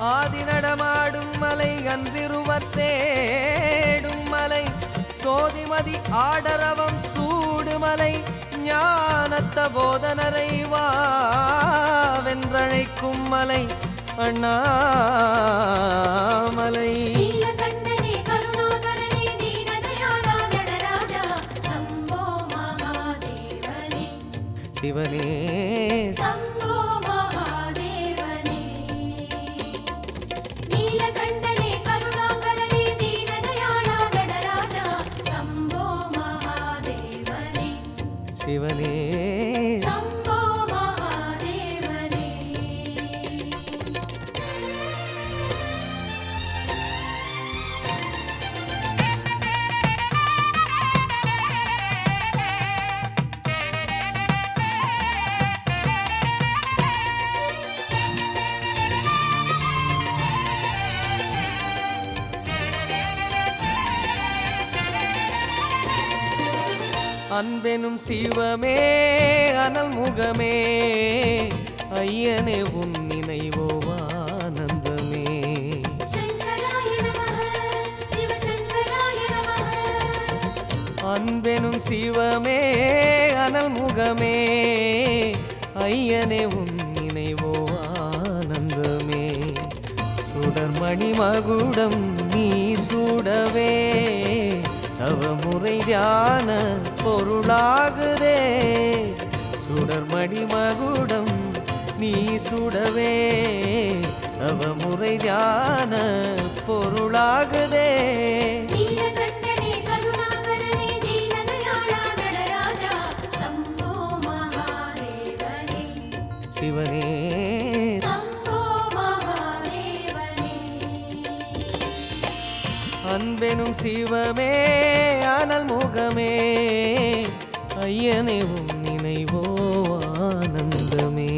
ஆதி நடமாடும் மலை அன்றிருவர் தேடும் மலை சோதிமதி ஆடரவம் சூடுமலை ஞானத்த போதனரை வாவென்றழைக்கும் மலை அண்ணாமலை. சிவனே சம்போ மகாதேவனே நீலகண்டனே கருணாகரனே தீனதயாளா நடராஜா சம்போ மகாதேவனே சிவனே சம்போ மகாதேவனே. அன்பெனும் சிவமே அனல் முகமே ஐயனே உன் நினைவோ ஆனந்தமே. அன்பெனும் சிவமே அனல் முகமே ஐயனே உன் நினைவோ ஆனந்தமே. சுடர்மணி மகுடம் நீ சூடவே தவமுறை தியான பொருளாகுதே. சுடர்மணி மகுடம் நீ சுடவே தவமுறை தியான பொருளாகுதே. நீலகண்டனே கருணாகரனே தீனதயாளா நடராஜா சம்போ மகாதேவனே சிவனே சம்போ மகாதேவனே. அன்பெனும் சிவமே அனல் முகமே ஐயனே உன் நினைவோ ஆனந்தமே.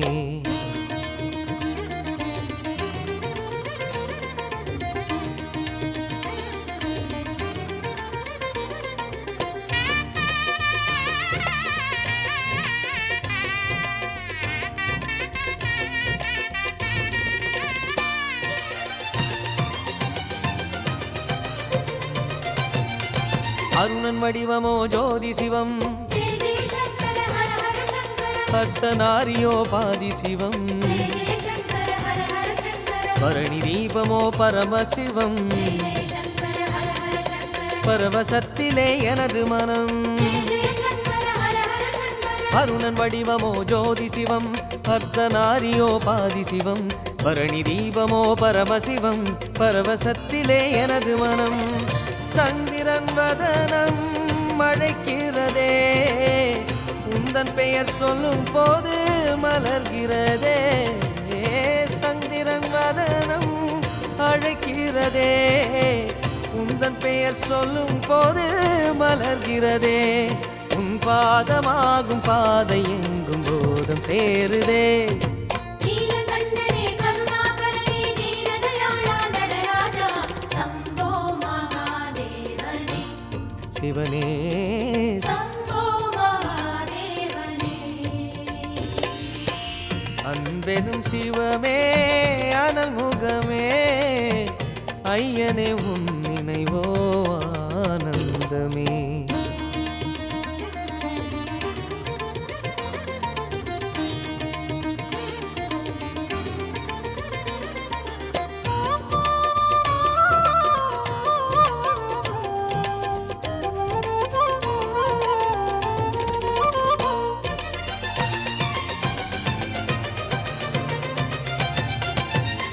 அருணன் வடிவமோ ஜோதி சிவம் ஜெய ஜெய சங்கர ஹர ஹர சங்கர அர்த்தநாரியோ பாதி சிவம் ஜெய ஜெய சங்கர ஹர ஹர சங்கர பரணி தீபமோ பரமசிவம் ஜெய ஜெய சங்கர ஹர ஹர சங்கர பரவசத்திலே எனது மனம். ஜெய ஜெய சங்கர ஹர ஹர சங்கர அருணன் வடிவமோ ஜோதி சிவம் அர்த்தநாரியோ பாதி சிவம் பரணி தீபமோ பரமசிவம் பரவசத்திலே எனது மனம். சந்திரன் வதனம் மழைக்கிறதே உந்தன் பெயர் சொல்லும் போது மலர்கிறதே. சந்திரன் வதனம் அழைக்கிறதே உந்தன் பெயர் சொல்லும் போது மலர்கிறதே. உன் பாதமாகும் பாதை எங்கும் போதம் சேருதே. நீலகண்டனே கருணாகரனே தீனதயாளா நடராஜா சம்போ மகாதேவனே சிவனே சம்போ மகாதேவனே. அன்பெனும் சிவமே அனல் முகமே ஐயனே உன் நினைவோ ஆனந்தமே.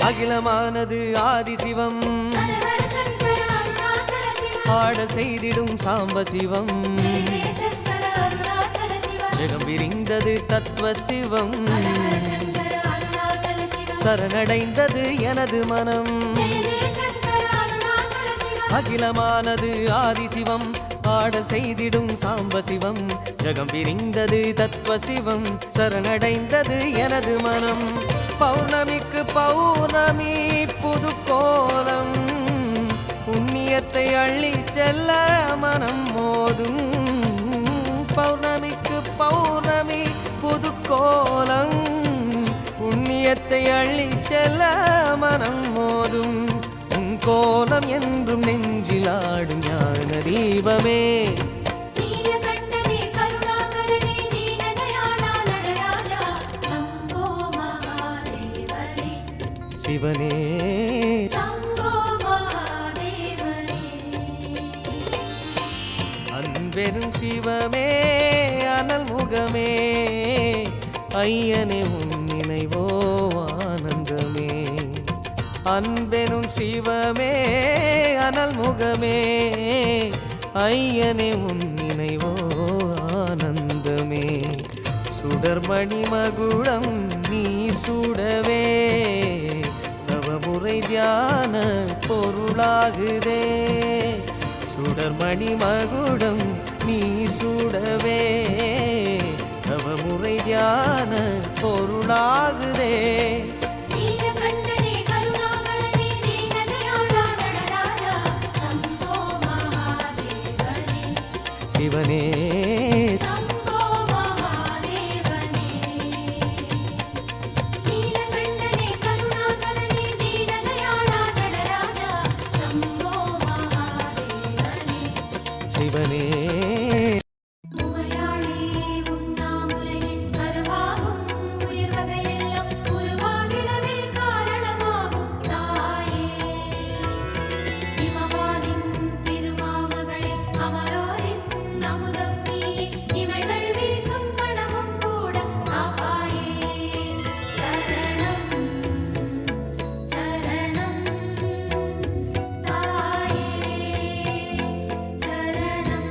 அகிலமானது ஆதிசிவம் ஹர ஹர சங்கர அருணாச்சல சிவ ஆடல் செய்திடும் சாம்ப சிவம். ஜெய ஜெய சங்கர அருணாச்சல சிவ ஜெகம் விரிந்தது தத்துவ சிவம். ஹர ஹர சங்கர அருணாச்சல சிவ சரணடைந்தது எனது மனம். ஜெய ஜெய சங்கர அருணாச்சல சிவ அகிலமானது ஆதிசிவம் ஆடல் செய்திடும் சாம்ப சிவம். ஜகம் விரிந்தது தத்துவ சிவம் சரணடைந்தது எனது மனம். பௌர்ணமிக்கு பௌர்ணமி புது கோலம் புண்ணியத்தை அள்ளி செல்ல மனம் மோதும். பௌர்ணமிக்கு பௌர்ணமி புது கோலம் புண்ணியத்தை அள்ளி செல்ல மனம் கோலம் என்றும் நெஞ்சிலாடும் ஞான தீபமே. நீலகண்டனே கருணாகரனே தீனதயாளா நடராஜா சம்போ மகாதேவனே சிவனே சம்போ மகாதேவனே அன்பெனும் சிவமே அனல் முகமே ஐயனே உன் நினைவோ ஆனந்தமே. அன்பெனும் சிவமே அனல் முகமே ஐயனே உன் நினைவோ ஆனந்தமே. சுடர்மணி மகுடம் நீ சுடவே தவமுறை தியான பொருளாகுதே. சுடர்மணி மகுடம் நீ சுடவே தவமுறை தியான பொருளாகுதே. நீலகண்டனே கருணாகரனே தீனதயாளா நடராஜா சம்போ மகாதேவனே சிவனே சம்போ மகாதேவனே நீலகண்டனே கருணாகரனே தீனதயாளா நடராஜா சம்போ மகாதேவனே சிவனே உமையாளே உண்ணாமுலையின் கருவாகும் உயிர் வகையெல்லாம் உருவாகிடவே காரணமாகும் தாயே. இமவானின் திருமாமகளே அமரோரின் அமுதம் நீயே இமைகள் வீசும் மணமும் கூட காப்பாயே. சரணம் சரணம் தாயே சரணம்.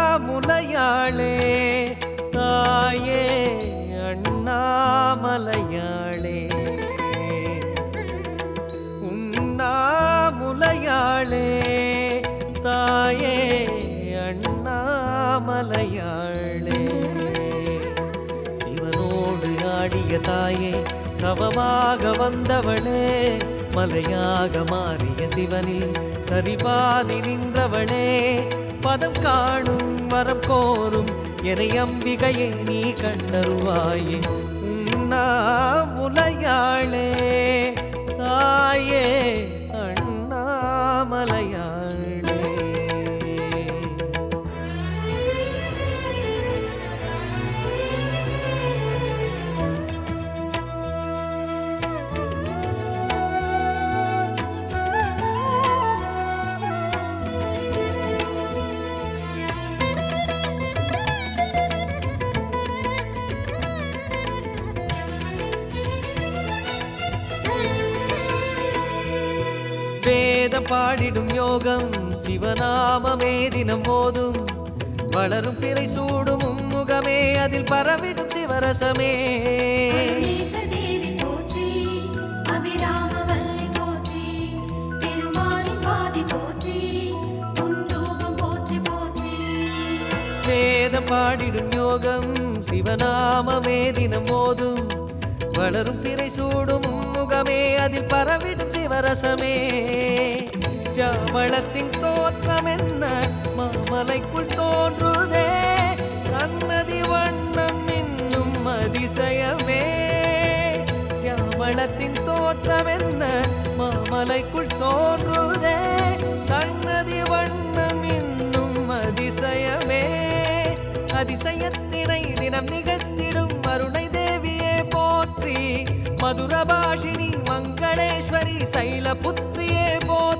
உண்ணாமுலையாளே தாயே அண்ணாமலையாளே. உண்ணாமுலையாளே தாயே அண்ணாமலையாளே. சிவனோடு ஆடிய தாயே தவமாக வந்தவளே மலையாக மாறிய சிவனில் சரிபாதி நின்றவளே. பதம் காணும் வரம் கோரும் என அம்பிகையே நீ கண்டருவாயே. உண்ணாமுலையாளே தாயே அண்ணாமலையாளே. வேதம் பாடிடும் யோகம் சிவநாமமே தினம் போதும் வளரும் பிறை சூடும் முகமே அதில் பரவிடும் சிவரசமே. தேவி போற்றி அபிராமவல்லி போற்றி திருமாலின் பாதி போற்றி உன் ரூபம் போற்றி போற்றி. வேதம் பாடிடும் யோகம் சிவநாமமே தினம் போதும் வளரும் பிறை சூடும் முகமே அதில் பரவிடும் சிவரசமே. சியாமளத்தின் தோற்றம் என்ன மாமலைக்குள் தோன்றுதே சன்னதி வண்ணம் இன்னும் அதிசயமே. சியாமளத்தின் தோற்றம் என்ன மாமலைக்குள் தோன்றுதே சன்னதி வண்ணம் இன்னும் அதிசயமே. அதிசயத்தினை தினம் நிகழ்த்திடும் அருணை தேவியே போற்றி. மதுரபாஷினி மங்களேஸ்வரி சைலபுத்ரியே போற்றி.